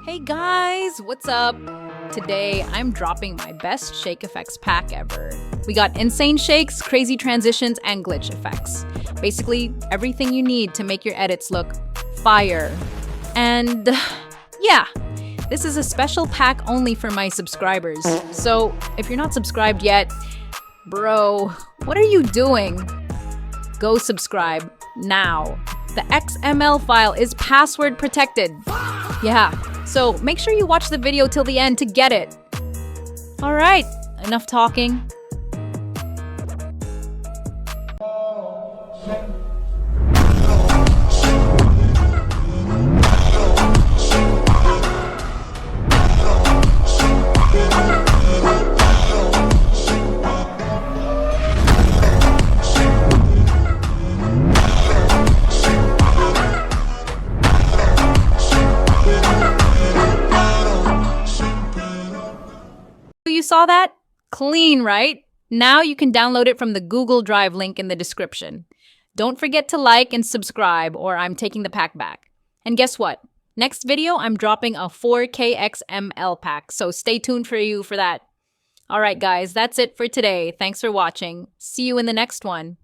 Hey guys, what's up? Today, I'm dropping my best shake effects pack ever. We got insane shakes, crazy transitions, and glitch effects. Basically, everything you need to make your edits look fire. And yeah, this is a special pack only for my subscribers. So if you're not subscribed yet, bro, what are you doing? Go subscribe now. The XML file is password protected. Yeah, so make sure you watch the video till the end to get it. All right, enough talking. You saw that? Clean, right? Now you can download it from the Google Drive link in the description. Don't forget to like and subscribe or I'm taking the pack back. And guess what? Next video, I'm dropping a 4K XML pack, so stay tuned for that. All right, guys, that's it for today. Thanks for watching. See you in the next one.